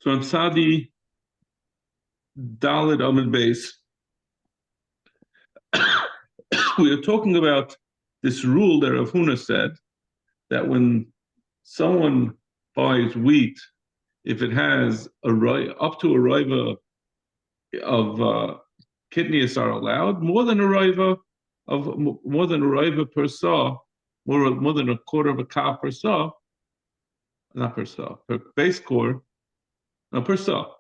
So on Sadi Dalit Amid Base, we are talking about this rule that Rav Huna said that when someone buys wheat, if it has up to a roiva of kidneys are allowed, more than a roiva per saw, more than a quarter of a cow per saw, not per saw, per base core, no, per saw,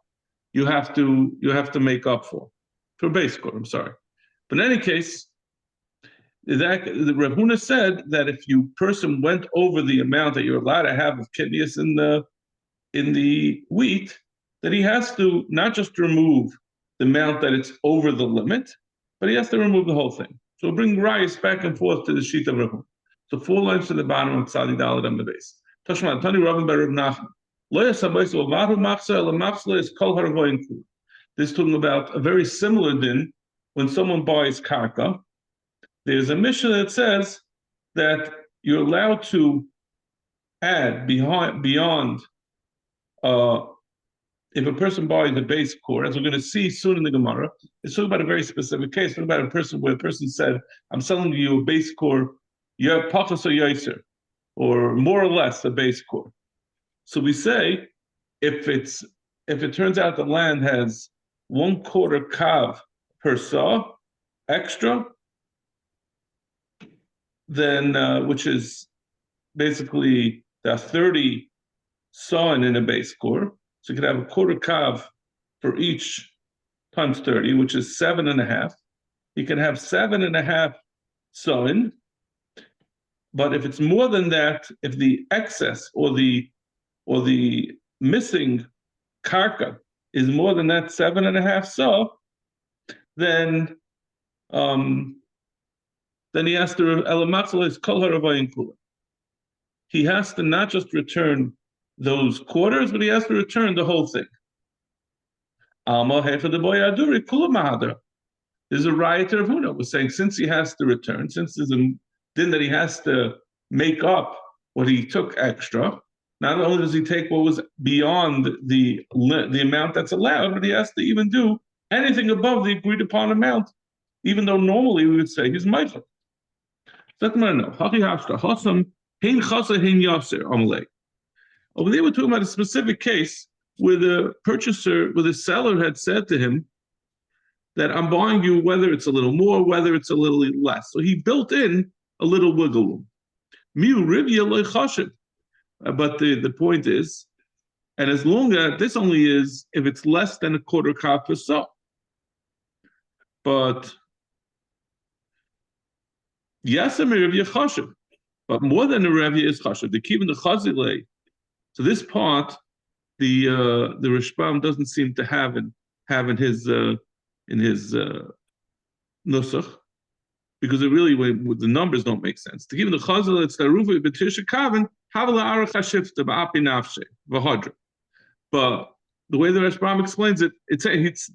you have to make up for base core. I'm sorry, but in any case, that the Rav Huna said that if you person went over the amount that you're allowed to have of kidneys in the wheat, that he has to not just remove the amount that it's over the limit, but he has to remove the whole thing. So we'll bring Rice back and forth to the sheet of Rav Huna. So 4 lines to the bottom of Tzadi Dalet on the base. Tashma Tani Rabban Bar Rav Nachman. Lo yasabayis u'vahu machzor ela machzor is kol haravoyin kula. This is talking about a very similar din when someone buys karka. There's a mission that says that you're allowed to add beyond if a person buys a base core, as we're going to see soon in the Gemara, it's talking about a very specific case. It's talking about a person where a person said, I'm selling you a base core, you're pachas or yoiser, or more or less a base core. So we say, if it turns out the land has 1/4 kav per saw extra, then which is basically the 30 sawn in a base core. So you could have a 1/4 kav for each times 30, which is 7.5. You can have 7.5 sawn, but if it's more than that, if the excess or the missing karka is more than that 7.5 saw, then he has to he has to not just return those quarters, but he has to return the whole thing. There's a riot of Huna was saying, since he has to return, since there's a din that he has to make up what he took extra, not only does he take what was beyond the amount that's allowed, but he has to even do anything above the agreed upon amount, even though normally we would say he's Michael. Over there, we're talking about a specific case where the seller had said to him that I'm buying you whether it's a little more, whether it's a little less. So he built in a little wiggle room. But the point is, and as long as this only is if it's less than a 1/4 kav per saw. But yes, a Revya chashiv, but more than a Revya is chashiv. The keeping the chazilei. So this part, the Rishbam doesn't seem to have in his nusach, because it really the numbers don't make sense. To give the chazal, it's the ruva b'tisha kavin havla arach hashifta ba'api nafshe v'hadra. But the way the Rishbam explains it, it's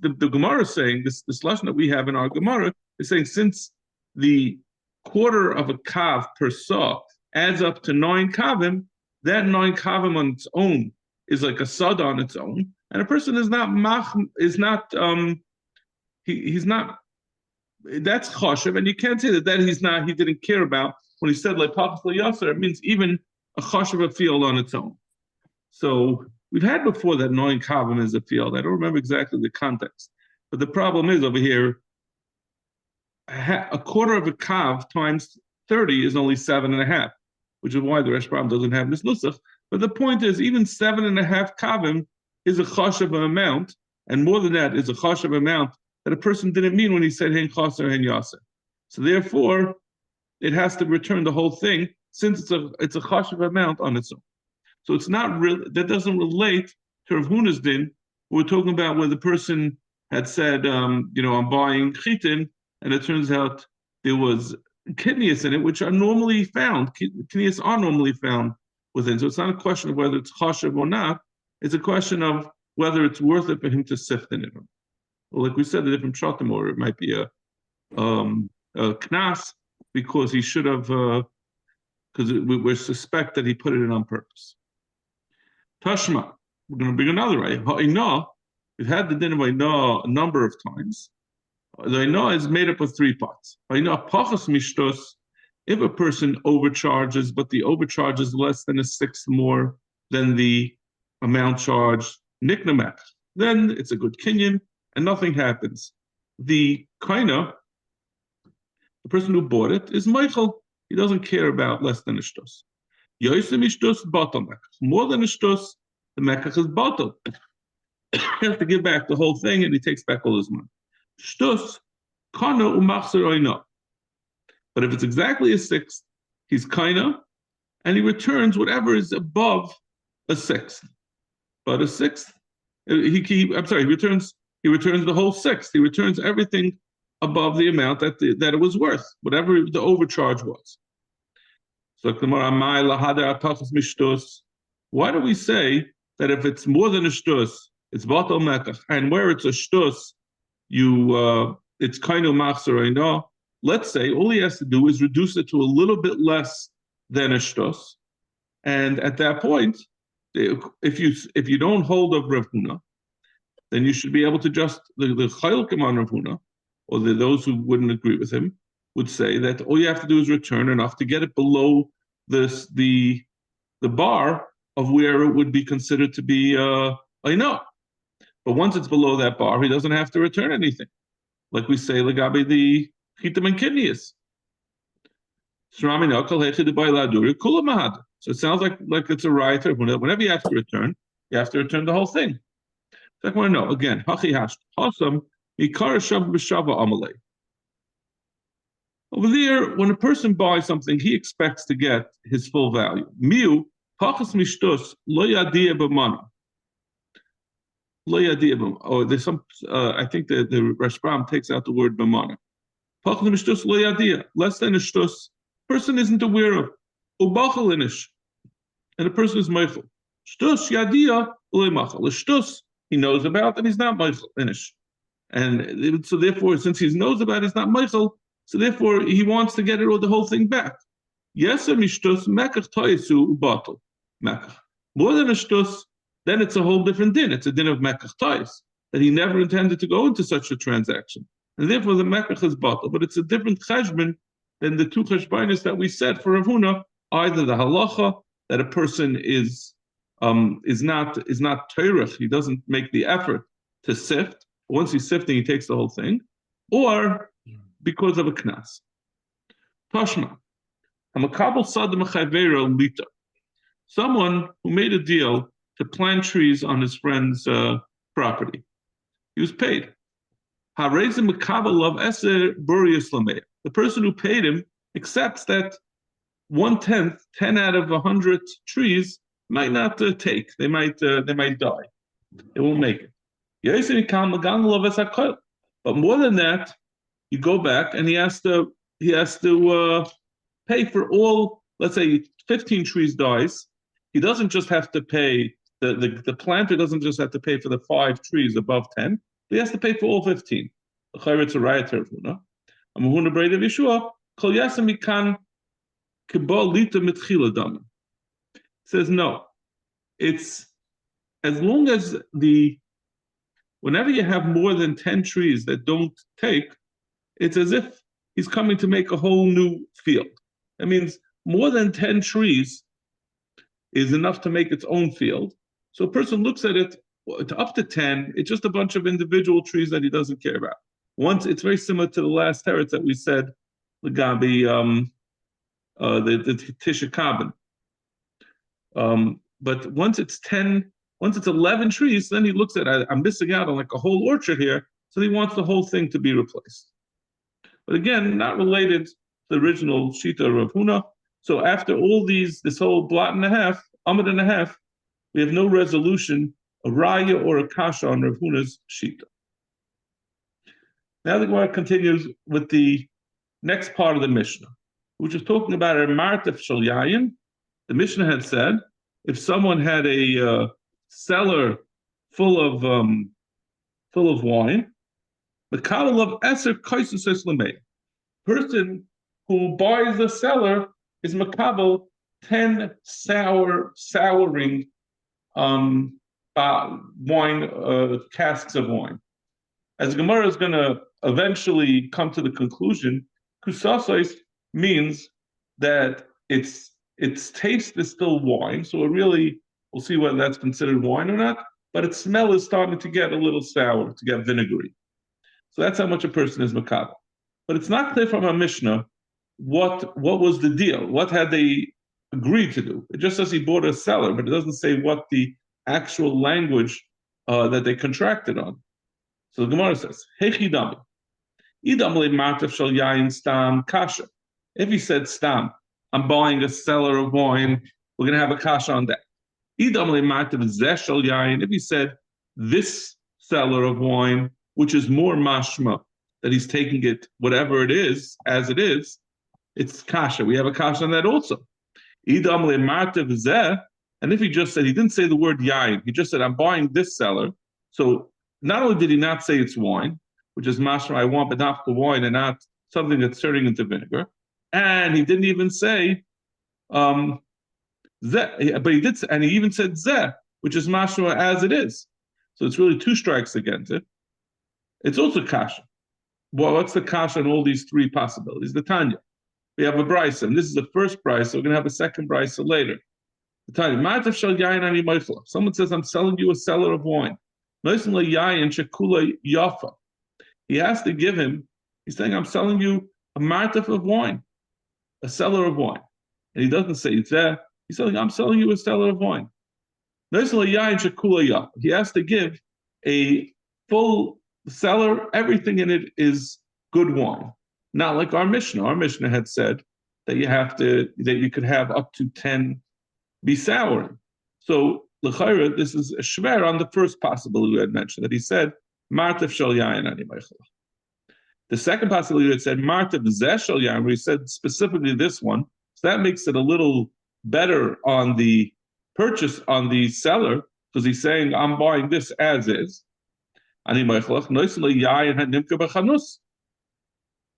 the Gemara is saying this lesson that we have in our Gemara is saying since the 1/4 of a kav per saw adds up to 9 kavim, that 9 kavim on its own is like a sada on its own, and a person is not he's not. That's chashiv, and you can't say that he didn't care about when he said like pachas l'yaser. It means even a chashiv a field on its own. So we've had before that 9 kavim is a field. I don't remember exactly the context, but the problem is over here. A 1/4 of a kav times 30 is only 7.5, which is why the Rashbam doesn't have this nusach. But the point is, even 7.5 kavim is a chashav amount, and more than that is a chashav amount that a person didn't mean when he said hein chaser hein yaser. So therefore, it has to return the whole thing since it's a chashav amount on its own. So it's not real. That doesn't relate to Rav Huna's din. We're talking about where the person had said, I'm buying chitin. And it turns out there was kidneys in it, which are normally found. Kidneys are normally found within. So it's not a question of whether it's chashiv or not. It's a question of whether it's worth it for him to sift in it. Well, like we said, the different shatim, or it might be a knas because he should have, because we suspect that he put it in on purpose. Tashma, we're going to bring another right. Ha'inah, we've had the din of Ha'inah a number of times. The Ha'inah is made up of three parts. Ha'inah pachas mishtos, if a person overcharges, but the overcharge is less than a sixth more than the amount charged, niknamek, then it's a good kinyan and nothing happens. The kaina, the person who bought it, is Michael. He doesn't care about less than a shtos. Yoisim ishtos batal mekach. More than a shtos, the mekach is batal. He has to give back the whole thing, and he takes back all his money. Shtos kana umachzer oina. But if it's exactly a sixth, he's kaina, and he returns whatever is above a sixth. But a sixth, he returns the whole sixth. He returns everything above the amount that it was worth, whatever the overcharge was. So why do we say that if it's more than a shtus, it's batal mekach, and where it's a shtus, it's kind of machzer oina? Let's say all he has to do is reduce it to a little bit less than a shtus, and at that point, if you don't hold of Rav Huna, then you should be able to just the chayilkim on Rav Huna, or those who wouldn't agree with him, would say that all you have to do is return enough to get it below the bar of where it would be considered to be know. But once it's below that bar, he doesn't have to return anything. Like we say, legabe the chitim and kidneys. So it sounds like it's a right. Whenever you have to return the whole thing. So I want to know again. Over there, when a person buys something, he expects to get his full value. Miu pachas mishtos lo yadia b'mana. Lo yadia b'mana. Oh, there's some. I think the Rashbam takes out the word b'mana. Pachas mishtos lo yadia, less than a shtos. Person isn't aware of. Ubachal inish, and the person is meichel. Shtos yadia lo machal. The shtos he knows about, and he's not meichel inish. And so therefore, since he knows about it, he's not meichel. So therefore, he wants to get the whole thing back. Yes, mishtus mekach toisu ubatel mekach. More than a shtus, then it's a whole different din. It's a din of mekach tois, that he never intended to go into such a transaction, and therefore the mekach is batel. But it's a different cheshbon than the two cheshbonis that we said for Rav Huna. Either the halacha that a person is not teirich, he doesn't make the effort to sift. Once he's sifting, he takes the whole thing, or because of a knas. Tashma, someone who made a deal to plant trees on his friend's property. He was paid. The person who paid him accepts that 1/10, 10 out of 100 trees might not take. They might die. They won't make it. But more than that, you go back and he has to pay for all. Let's say 15 trees dies. He doesn't just have to pay the planter doesn't just have to pay for the 5 trees above 10. He has to pay for all 15. It's a riot here. Says no. It's as long as whenever you have more than 10 trees that don't take, it's as if he's coming to make a whole new field. That means more than 10 trees is enough to make its own field. So a person looks at it, up to 10, it's just a bunch of individual trees that he doesn't care about. Once it's very similar to the last teretz that we said, the Tisha Kabin. But once it's 11 trees, then he looks at it, I'm missing out on like a whole orchard here, so he wants the whole thing to be replaced. But again, not related to the original Shita of Rav Huna. So after all this whole blot and a half, amud and a half, we have no resolution, a raya or a kasha on Rav Huna's Shita. Now the Gemara continues with the next part of the Mishnah, which is talking about a martef shel yayin. The Mishnah had said, if someone had a cellar full of wine, the kabel of eser kaisus lemei. Person who buys the cellar is makabel 10 souring wine, casks of wine. As Gemara is going to eventually come to the conclusion, kusasos means that its taste is still wine, so it really, we'll see whether that's considered wine or not, but its smell is starting to get a little sour, to get vinegary. So that's how much a person is makabel. But it's not clear from our Mishnah what was the deal, what had they agreed to do. It just says he bought a cellar, but it doesn't say what the actual language that they contracted on. So the Gemara says, Hechidami, idam le martef shel yain stam kasha. If he said stam, I'm buying a cellar of wine, we're going to have a kasha on that. Idam le martef zeh shel yain. If he said this cellar of wine, which is more mashma, that he's taking it, whatever it is, as it is, it's kasha. We have a kasha on that also. Idam le martef zeh. And if he just said, he didn't say the word yain, he just said, I'm buying this cellar. So not only did he not say it's wine, which is mashma, I want but not the wine and not something that's turning into vinegar, and he didn't even say zeh, but he did, and he even said zeh, which is mashma as it is. So it's really two strikes against it. It's also kasha. Well, what's the kasha in all these three possibilities? The Tanya. We have a brisa, and this is the first brisa, so we're going to have a second brisa later. The Tanya. Someone says, I'm selling you a cellar of wine. He has to give him, he's saying, I'm selling you a martef of wine, a cellar of wine. And he doesn't say it's there. He's saying, I'm selling you a cellar of wine. He has to give a full cellar, everything in it is good wine. Not like our Mishnah. Our Mishnah had said that you could have up to 10 be souring. So l'chayra, this is a shver on the first possibility we had mentioned, that he said, Martef shel yayin ani meichel. The second possibility we had said, Martef zeh shel yayin, where he said specifically this one, so that makes it a little better on the purchase, on the seller, because he's saying, I'm buying this as is. Ani meichel, nois le yayin hanimka b'chanus.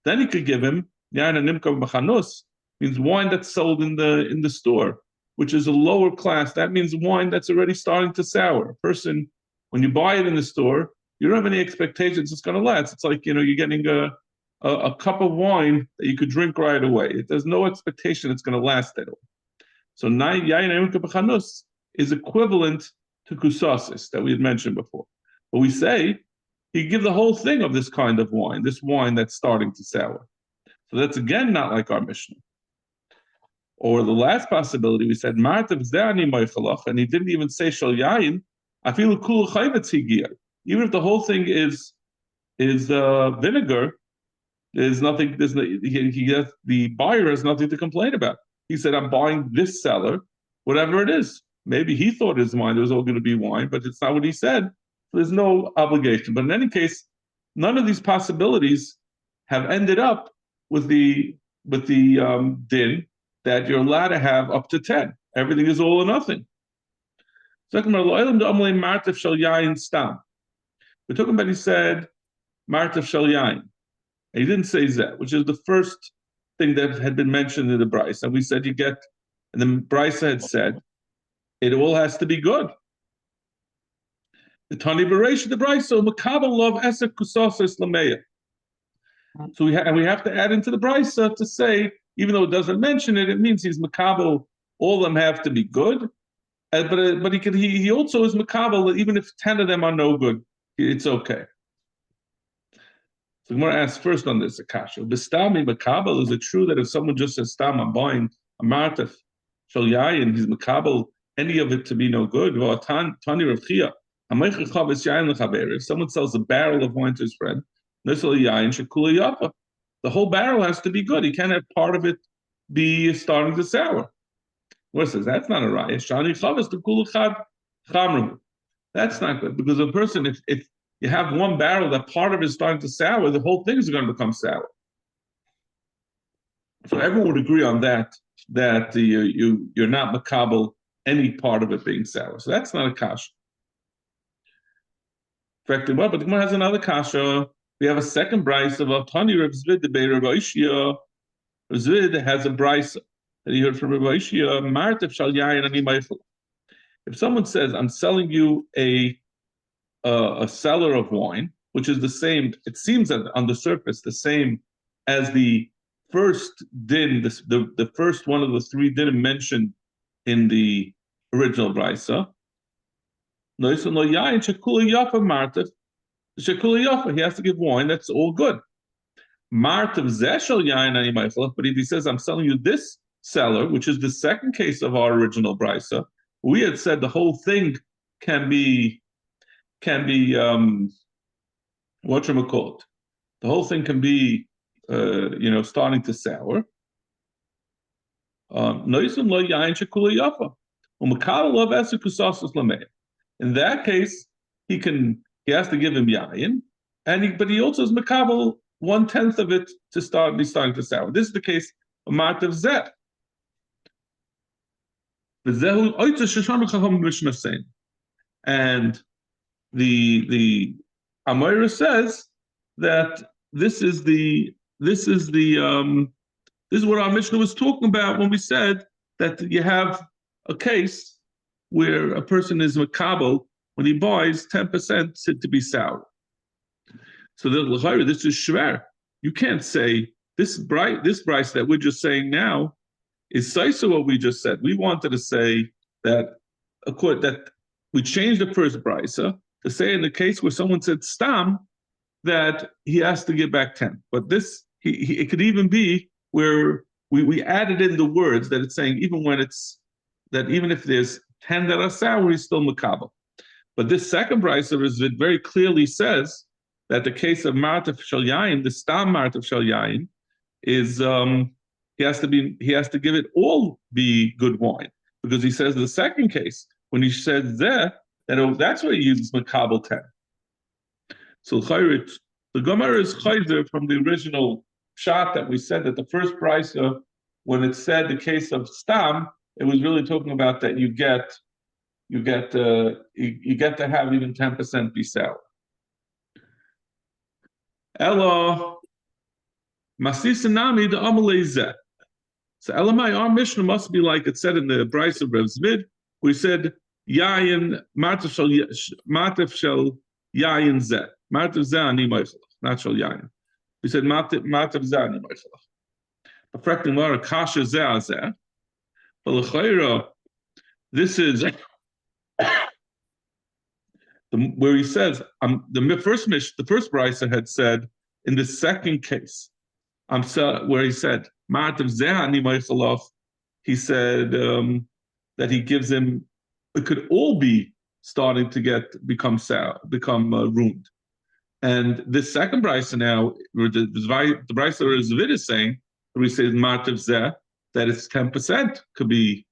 Then he could give him, yayin hanimka b'chanus, means wine that's sold in the store, which is a lower class. That means wine that's already starting to sour. A person, when you buy it in the store, you don't have any expectations it's going to last. It's like, you're getting a cup of wine that you could drink right away. There's no expectation it's going to last at all. So yayin b'chanus is equivalent to kusasis that we had mentioned before. But we say you give the whole thing of this kind of wine, this wine that's starting to sour. So that's again not like our Mishnah. Or the last possibility, we said, Martav Zani Moichalach, and he didn't even say Shal Yain, I feel cool chayvetz. Even if the whole thing is vinegar, there's nothing, the buyer has nothing to complain about. He said, I'm buying this cellar, whatever it is. Maybe he thought his wine was all going to be wine, but it's not what he said. So there's no obligation. But in any case, none of these possibilities have ended up with the din that you're allowed to have up to 10. Everything is all or nothing. We're talking about, he said, Martef Shel Yain. And he didn't say Zeh, which is the first thing that had been mentioned in the Bryce. And we said and the Bryce had said, it all has to be good. The Tani Beresh, the Bryce, so Makabal love Esek Kusasis Lameya. So we have to add into the Bryce to say, even though it doesn't mention it, it means he's makabel. All of them have to be good, but he also is makabel. Even if 10 of them are no good, it's okay. So I'm going to ask first on this akasha. B'stami makabel, is it true that if someone just says stam, I'm buying a martef shel yayin, he's makabel any of it to be no good? If someone sells a barrel of wine to his friend, the whole barrel has to be good. He can't have part of it be starting to sour. What says that's not a raya. That's not good, because a person, if you have one barrel that part of it is starting to sour, the whole thing is going to become sour. So everyone would agree on that you're not makabel any part of it being sour. So that's not a kasha. In fact, but the Gemara has another kasha. We have a second brisa of Tani Reb Zvid the Reb Oishia. Reb Zvid has a brisa that he heard from Reb Oishia. Martef shal yayin ani meichel. If someone says, I'm selling you a cellar of wine, which is the same, it seems that on the surface, the same as the first din, the first one of the three din mentioned in the original brisa. He has to give wine, that's all good. But if he says, I'm selling you this cellar, which is the second case of our original brisa, we had said the whole thing can be whatchamacallit. The whole thing can be starting to sour. In that case, he has to give him yayin, but he also is makabel 1/10 of it to starting to sour. This is the case of martav zeh. And the Amora says that this is what our Mishnah was talking about when we said that you have a case where a person is makabel when he buys 10% to be sour. So this is shver. You can't say this price that we're just saying now is saisa what we just said. We wanted to say that we changed the first brisa to say in the case where someone said stam that he has to give back 10. But this it could even be where we added in the words that it's saying even if there's 10 that are sour, he's still makabel. But this second brisa it very clearly says that the case of martav shel yayin, the stam martav shel yayin, is he has to give it all be good wine, because he says the second case when he says there that's where he uses makabel 10. So the Gemara is chayzer from the original shot that we said that the first brisa when it said the case of stam, it was really talking about that you get to have even 10% be sour. Ella Masisanami the Amalezeh. So Elamai, our Mishnah must be like it said in the Bryce of Reb Zvid, we said Yayin Martav Shel Yayin Zeh. Martav Zeh Ani Meichelach, not Shel Yayin. We said Martav Zeh Ani Meichelach. Affecting Mara Kasha Zeh Zeh. But L'chayra, this is where he says the first Bryce had said in the second case, where he said Martav Zeh Ani Meichelach, he said that he gives him. It could all be starting to become ruined. And this second brisa now, the brisa Zvid is saying, where he says Martav Zeh, that it's 10% could be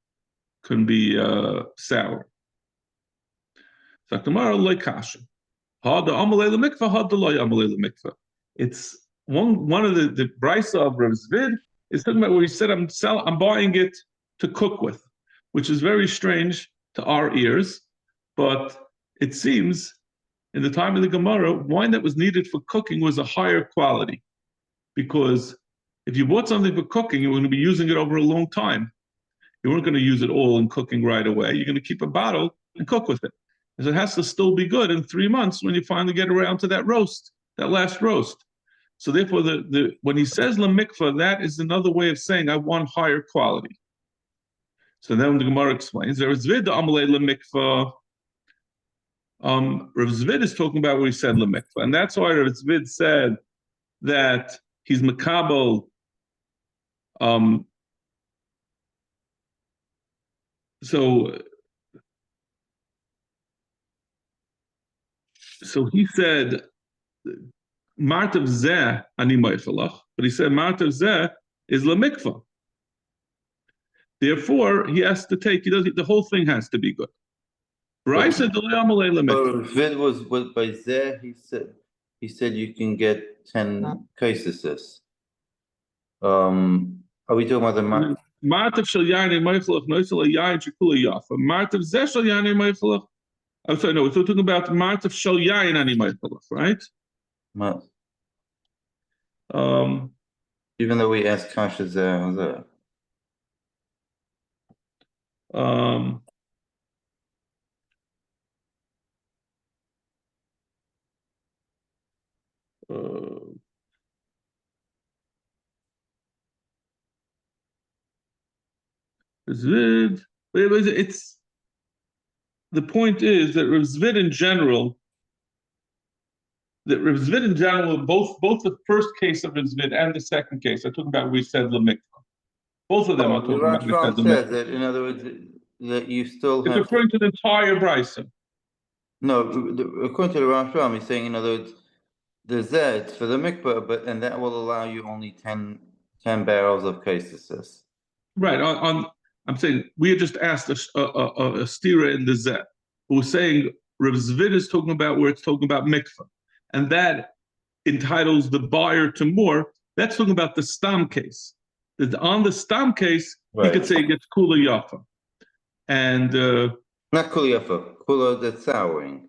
sour. So tomorrow like kasha. It's one of the brisa of Reb Zvid is talking about where he said I'm buying it to cook with, which is very strange to our ears, but it seems in the time of the Gemara, wine that was needed for cooking was a higher quality, because if you bought something for cooking, you were going to be using it over a long time. You weren't going to use it all in cooking right away. You're going to keep a bottle and cook with it. Because it has to still be good in 3 months when you finally get around to that last roast. So therefore, when he says lemikva, that is another way of saying I want higher quality. So then the Gemara explains there is Zvid Amalei lemikva. Rav Zvid is talking about where he said lemikva, and that's why Rav Zvid said that he's makabel. So he said Martav Zeh Ani Meichelach, but he said Martav Zeh is lemikva. Therefore, he has to take. The whole thing has to be good. Brisa Delayamalei lemikva. Vid was by Zeh. He said you can get 10 cases. Are we talking about the Martav Shel Yayin Meichelach Noisel Yayin Shekula Yafa. Martav Zeh Shel Yayin Meichelach. I'm sorry, no, we're talking about Martav Shel Yayin Ani Meichelach, right? Even though we asked Kasha Zeh. Zvid, but it's the point is that Rav Zvid in general, both the first case of Rav Zvid and the second case are talking about we said lemikvah. Both of them are The talking about we said Rashbam says that, in other words, that you still it's have. referring to the entire brisa. No, according to the Rashbam, he's saying, in other words, the Zed for the mikvah, and that will allow you only 10 barrels of kaisis. Right. I'm saying we had just asked a stira in the Zed who was saying Rav Zvid is talking about where it's talking about mikvah, and that entitles the buyer to more. That's talking about the stam case. That on the stam case, he could say it gets kula yafa, and not kula yafa, kula that's souring.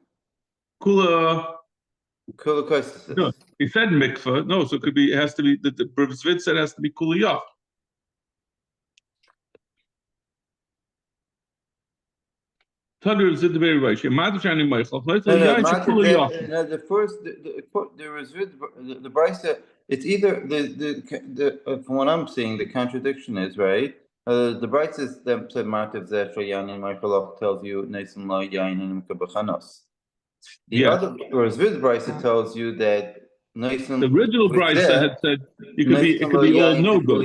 Kula kaisis. No, he said mikvah. No, so it has to be the Rav Zvid said it has to be kula yafa. The Brisa, it's either the from what I'm seeing, the contradiction is right. The Brisa said Martiv Zeh Shayan and Michael tells you Nesim La Yain and Mkabachanos. The other Zvid Brisa tells you that the original Brisa had said it could be all no good.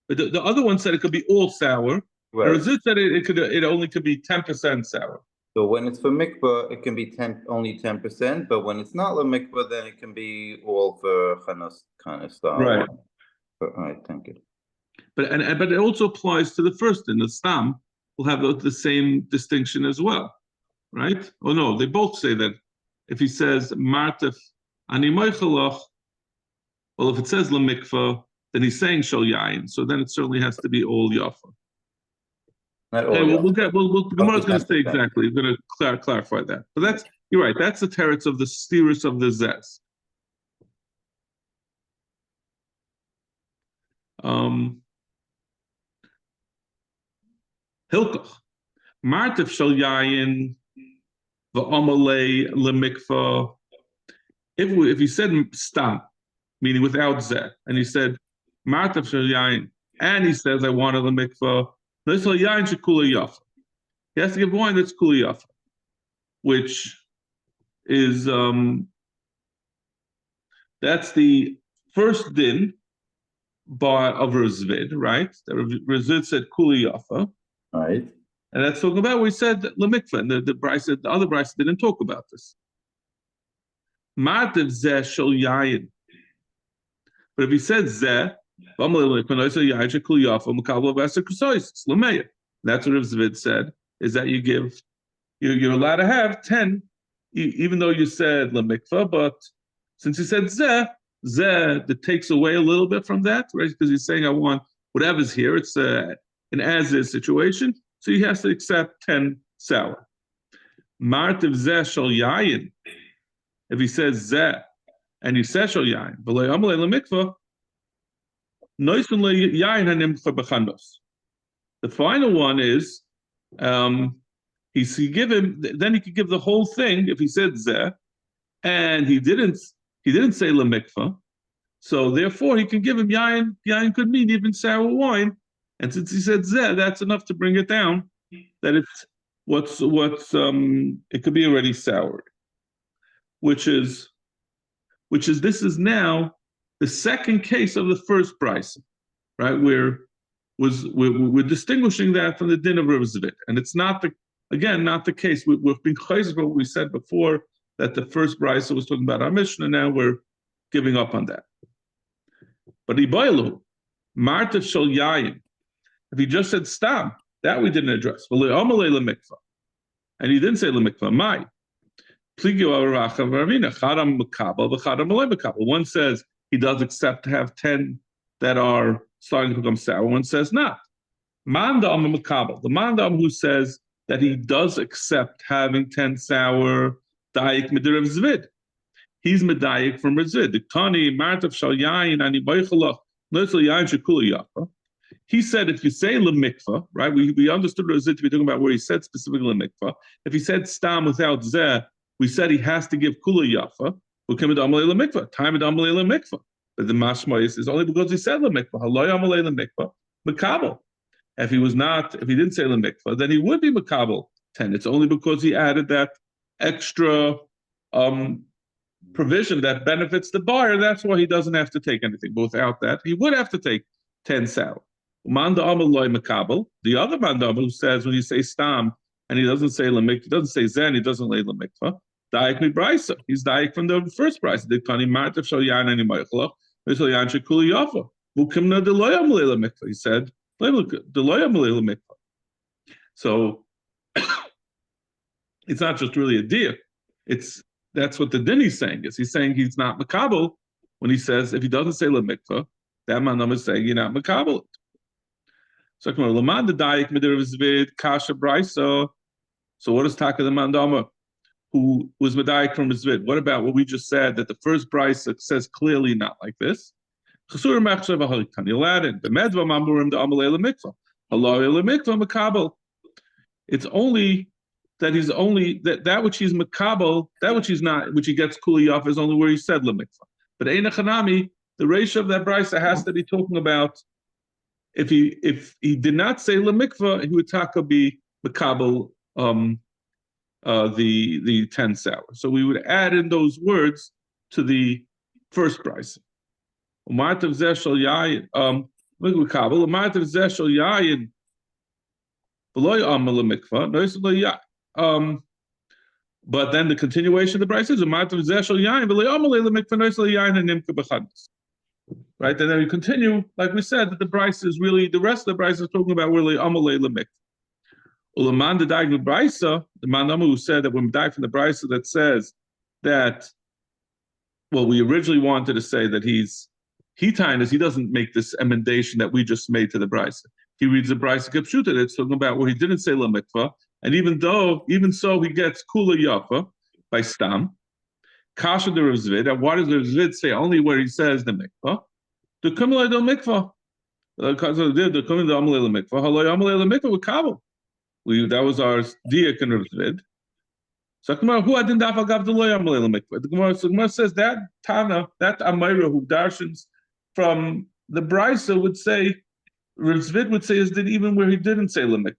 But the other one said it could be all sour. Right. Razit said it only could be 10% sour. So when it's for mikvah, it can be only 10%, but when it's not la mikvah, then it can be all for chanos kind of style. Right. All right, thank you. But it also applies to the first in the stam will have the same distinction as well, right? Oh no, they both say that if he says martif ani moichalach, well, if it says la mikvah, then he's saying shal yayin, so then it certainly has to be all yafa. Okay, the Gemara is going to say exactly. We're going to clarify that. But you're right. That's the teretz of the steerus of the zest. Hilkach martif shal yayin v'amalei lemikva. If he said stam, meaning without zeh, and he said martif shal yayin, and he says I wanted lemikva. He has to give wine that's kula yafa, which is that's the first din of Rav Zvid, right? Rav Zvid said kula yafa, right? And that's talking about we said lemikva, and the other brisa didn't talk about this. Martiv zeh shel yayin, but if he said zeh. That's what Rav Zvid said, is that you're allowed to have 10, even though you said lemikva, but since you said zeh, that takes away a little bit from that, right? Because he's saying I want whatever's here, it's an as-is situation, so he has to accept 10 sour. Martiv zeh shel yayin, if he says zeh, and he says shel yayin, v'lo amalei lemikva, the final one is he could give the whole thing if he said zeh, and he didn't say lemikva, so therefore he can give him yayin. Yayin could mean even sour wine, and since he said zeh, that's enough to bring it down. That it's it could be already soured, which is this is now the second case of the first brisa, right? We're distinguishing that from the din of Rav Zvid, and it's not the case. We're being chayzer what we said before, that the first brisa was talking about our Mishnah. Now we're giving up on that. But ibaylu martif shel yayin, if he just said stam, that we didn't address. And he didn't say lemikva. Mai. One says he does accept to have 10 that are starting to become sour. One says not. The mandam who says that he does accept having 10 sour, dayik midirav zvid. He's medayik from Zvid. He said if you say lemikva, right? We understood Zvid to be talking about where he said specifically lemikva. If he said stam without zeh, we said he has to give kula yafa. Time of lemikva. But the mashmois is only because he said lemikvah. Haloy amalei lemikvah makabel. If he didn't say lemikvah, then he would be makabel 10. It's only because he added that extra provision that benefits the buyer. That's why he doesn't have to take anything. But without that, he would have to take 10 sal. Manda amalei makabel. The other manda who says when you say stam and he doesn't say lemikvah, he doesn't say zen, he doesn't lay lemikvah. Daik mi brisa. He's daik from the first brisa. The kani martav shal yan ani ma'ichlach. He said, so it's not just really a deal. That's what the din is saying. He's saying he's not makabel when he says if he doesn't say lemikvah, that manam is saying you're not makabel. So laman the daik midirvizvid kasha brisa. So what is taka the mandama who was medayik from his vid? What about what we just said that the first brisa says clearly not like this? It's only that he's only that which he's makabel, that which he's not, which he gets kuli off is only where he said lemikvah. But eina chanami, the ratio of that brisa has to be talking about if he did not say lemikvah, he would taka be makabel the 10 sour. So we would add in those words to the first brisa. But then the continuation of the brisa is right, and then we continue, like we said, that the brisa is really the rest of the brisa is talking about really amalei lemikvah. Ulaman the diagonal brisa, the man who said that when we die from the brisa that says that, well, we originally wanted to say that he doesn't make this emendation that we just made to the brisa. He reads the brisa kepshuta. It's talking about where he didn't say lemikvah, and even so, he gets kula yafa by stam. Kasha the Rav Zvid. And why does the Rav Zvid say only where he says the mikvah? The kumalei del mikvah. Because the kumalei del amalei lemikvah. Haloi amalei lemikvah with kabel. That was our diak and Rav Zvid. So who I didn't have agav the loy amalei lemikvah. The Gemara says that Tana, that Amira who darshans from the brisa would say, Rav Zvid would say is that even where he didn't say lemikvah,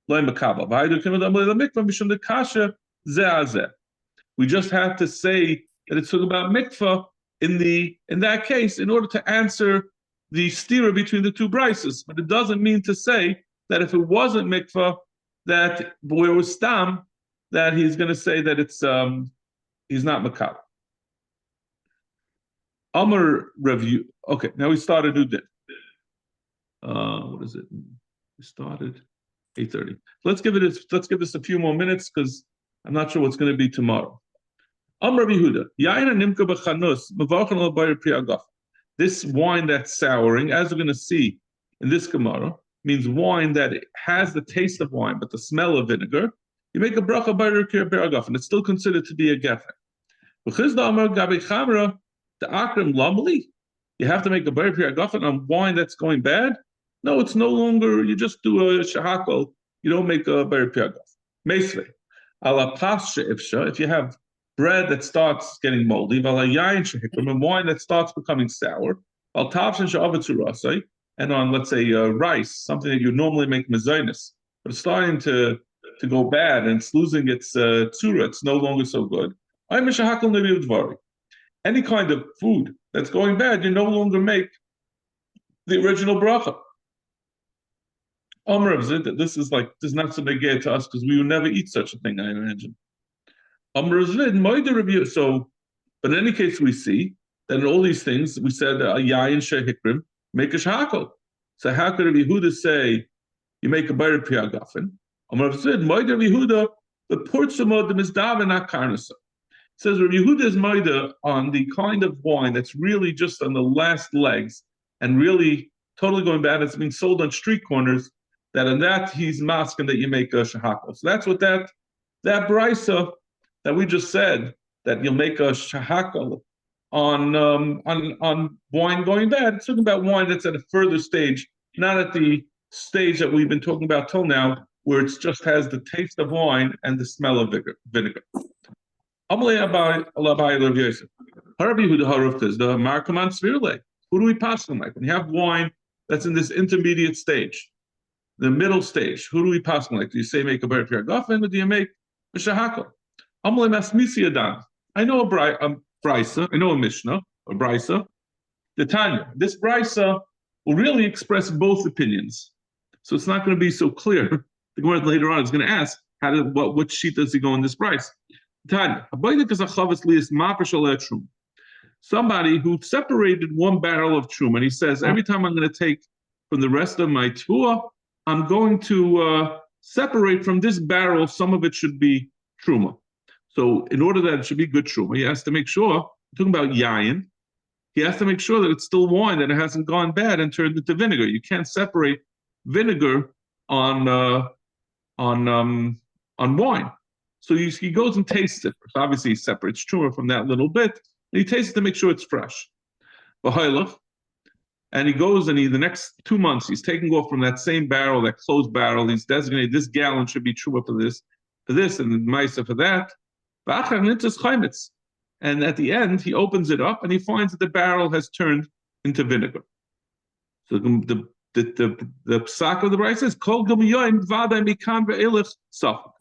loy makabel. V'haydu kumalei del amalei lemikvah mishum the kasha zeh. We just have to say that it's talking about mikvah in that case in order to answer the stira between the two brises. But it doesn't mean to say that if it wasn't mikvah, that where it was stam, that he's going to say that it's he's not makabel. Amar review. Okay, now we start a new din. What is it? We started 8:30. Let's give this a few more minutes because I'm not sure what's going to be tomorrow. Amar Yehuda, yain nimka b'chanus mevachan al bayir pri agaf. This wine that's souring, as we're going to see in this Gemara, means wine that has the taste of wine but the smell of vinegar. You make a bracha bayir pri agaf, and it's still considered to be a gefen. Because the Amar gabi chamra the akram lamli, you have to make a bayir pri agaf on wine that's going bad. No, it's no longer. You just do a shahakol. You don't make a bayir pri agaf. Meisvei ala pasha ifsha. If you have bread that starts getting moldy, and wine that starts becoming sour, and on, let's say, rice, something that you normally make mezainis, but it's starting to go bad and it's losing its tzura, it's no longer so good. Any kind of food that's going bad, you no longer make the original bracha. This is not so big to us because we would never eat such a thing, I imagine. So, but in any case, we see that in all these things, we said yayin shehikrim make a shahakol. So how could Rabbi Yehuda say you make a bayir pri agafen? Rav Yehuda the portsumod the mizdav not karnasa. It says Rabbi Yehuda is maida on the kind of wine that's really just on the last legs and really totally going bad. It's being sold on street corners. That in that he's masking that you make a shahakol. So that's what that brisa that we just said that you'll make a shahakal on wine going bad. It's talking about wine that's at a further stage, not at the stage that we've been talking about till now, where it just has the taste of wine and the smell of vinegar. Who do we pass them like? When you have wine that's in this intermediate stage, the middle stage, who do we pass them like? Do you say make a ber piragafen, or do you make a shahakal? I know a brisa, I know a mishnah, a brisa, the Tanya. This brisa will really express both opinions, so it's not going to be so clear. The Gemara later on is going to ask what sheet does he go in this brisa? Tanya, somebody who separated one barrel of truma, and he says, every time I'm going to take from the rest of my tuah, I'm going to separate from this barrel, some of it should be truma. So in order that it should be good truma, he has to make sure, talking about yayin, he has to make sure that it's still wine, that it hasn't gone bad and turned into vinegar. You can't separate vinegar on wine. So he goes and tastes it. Obviously, he separates truma from that little bit, and he tastes it to make sure it's fresh. And he goes and the next 2 months, he's taking off from that same barrel, that closed barrel. He's designated this gallon should be truma for this, and Maisa for that. And at the end, he opens it up and he finds that the barrel has turned into vinegar. So the psak of the brayso says, "Kol gamiyoyim v'aday mikan ve'elech safek."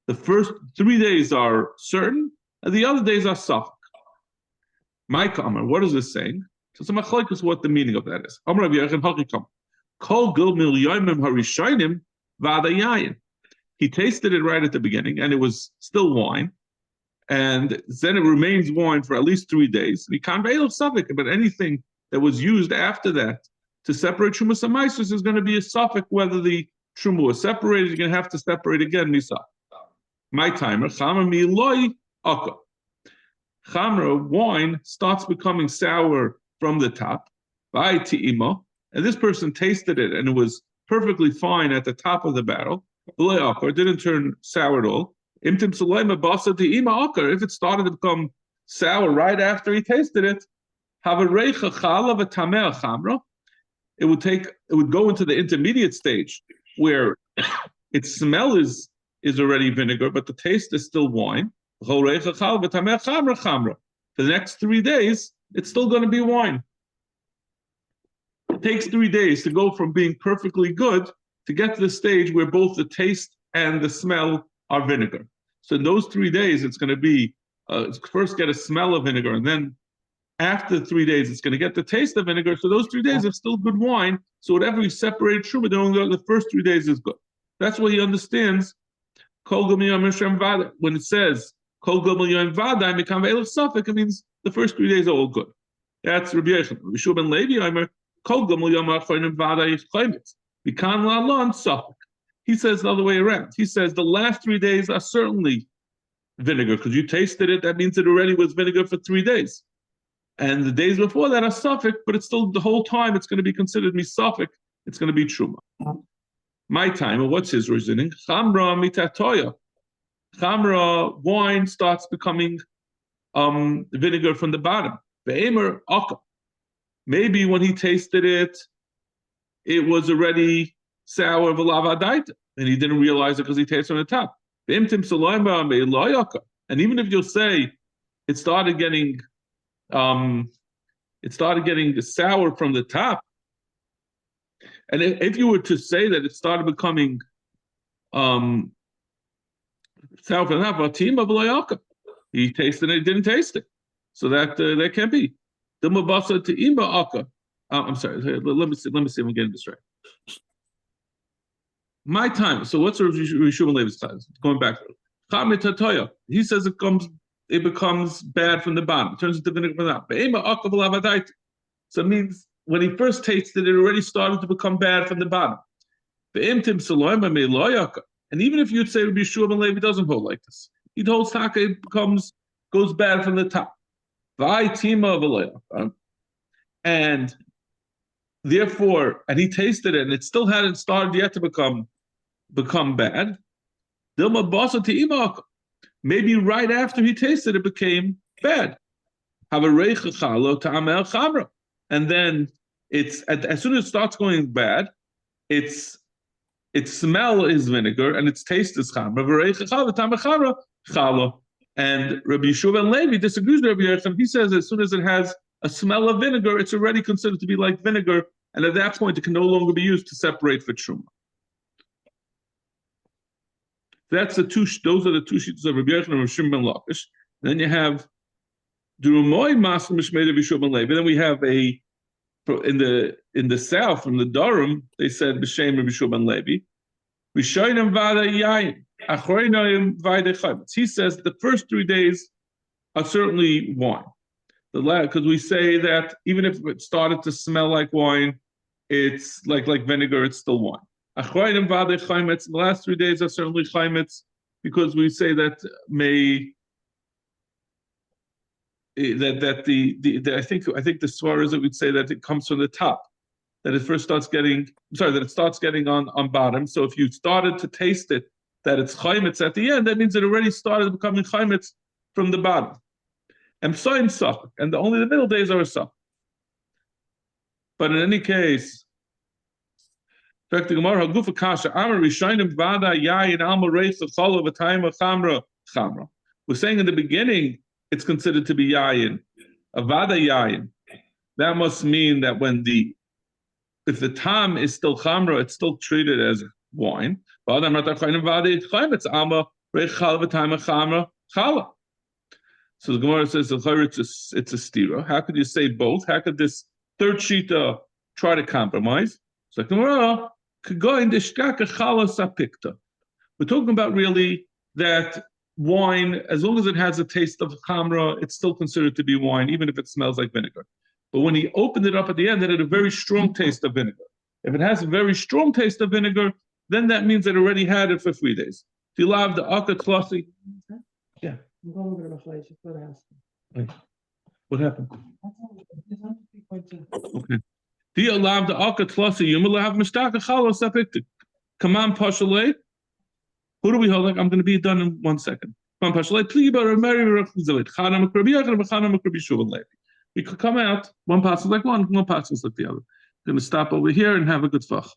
The first 3 days are certain, and the other days are safek. My comment, what is this saying? So some machlokes what the meaning of that is. Amar Rabbi Yochanan hakikam, kol gamiyoyim harishonim v'aday yayin. He tasted it right at the beginning, and it was still wine. And then it remains wine for at least 3 days. But anything that was used after that to separate Trumas and Maasros is going to be a suffix whether the Truma was separated. You're going to have to separate again. My timer, Chamra miloi akka. Chamra, wine starts becoming sour from the top. By ti'ima, and this person tasted it and it was perfectly fine at the top of the barrel. It didn't turn sour at all. If it started to become sour right after he tasted it, it would go into the intermediate stage where its smell is already vinegar, but the taste is still wine. For the next 3 days, it's still going to be wine. It takes 3 days to go from being perfectly good to get to the stage where both the taste and the smell are vinegar. So in those 3 days, it's going to be first get a smell of vinegar, and then after 3 days, it's going to get the taste of vinegar. So those 3 days are still good wine. So whatever you separate truma, the first 3 days is good. That's what he understands. When it says kol gamiyoyim v'aday mikan ve'elech safek, it means the first 3 days are all good. That's Rabbi Yochanan. Rishub ben Levi Omer kol gamiyoyim achronim v'aday chaymitz mikan la'alon safek. He says the other way around. He says the last 3 days are certainly vinegar because you tasted it. That means it already was vinegar for 3 days. And the days before that are suffix, but it's still the whole time it's going to be considered suffix. It's going to be truma. My time, what's his reasoning? Chamra mitatoya. Chamra, wine starts becoming vinegar from the bottom. Ve'emer akka. Maybe when he tasted it, it was already sour v'lavadaita, and he didn't realize it because he tasted on the top. And even if you'll say it started getting sour from the top, and if you were to say that it started becoming sour from the top, he tasted it, he didn't taste it, so that can't be. I'm sorry. Let me see if I'm getting this right. My time. So what's Rishub ben Levi's time? Going back. He says it becomes bad from the bottom. It turns into vinegar from the top. So it means when he first tasted it, it already started to become bad from the bottom. And even if you'd say Rishub ben Levi doesn't hold like this, he holds taka it goes bad from the top. And therefore, and he tasted it, and it still hadn't started yet to become bad. Maybe right after he tasted it became bad. And then as soon as it starts going bad, its smell is vinegar and its taste is chamra. And Rabbi Yeshua ben Levi disagrees with Rabbi Yochanan. He says as soon as it has a smell of vinegar, it's already considered to be like vinegar, and at that point, it can no longer be used to separate for truma. Those are the two sheets of Rabbi Yochanan and Rabbi Shimon ben Lakish. Then you have Durumoy Masl Mishmei Rabbi Yeshua ben Levi. Then we have in the south from the Durham, they said B'Shem Rabbi Yeshua ben Levi. Rishonim vada yayin, achronim vada chametz. He says the first 3 days are certainly wine. Because we say that even if it started to smell like wine, it's like vinegar, it's still wine. Achronim vada chametz. The last 3 days are certainly chametz because we say that I think the swar is that we'd say that it comes from the top. That it first starts getting, that it starts getting on bottom. So if you started to taste it, that it's chaimetz at the end, that means it already started becoming chaimetz from the bottom. And so in suffolk, and only the middle days are a suffolk. But in any case, we're saying in the beginning, it's considered to be yayin, a vada yayin. That must mean that if the tam is still chamra, it's still treated as wine. So the Gemara says it's a stira. How could you say both? How could this third shita try to compromise? So the Gemara could go in the shkaka chalas apikta. We're talking about really that wine, as long as it has a taste of chamra, it's still considered to be wine, even if it smells like vinegar. But when he opened it up at the end, it had a very strong taste of vinegar. If it has a very strong taste of vinegar, then that means it already had it for 3 days. Do you love the akat klasi? Yeah. What happened? Okay. Do you love the akat klasi? You will have mishtaka chalos apiktik. Come on, Pashalei. Who do we hold? I'm going to be done in 1 second. Come on, Pashalei. We could come out, one pass is like one pass is like the other. Going to stop over here and have a good fach.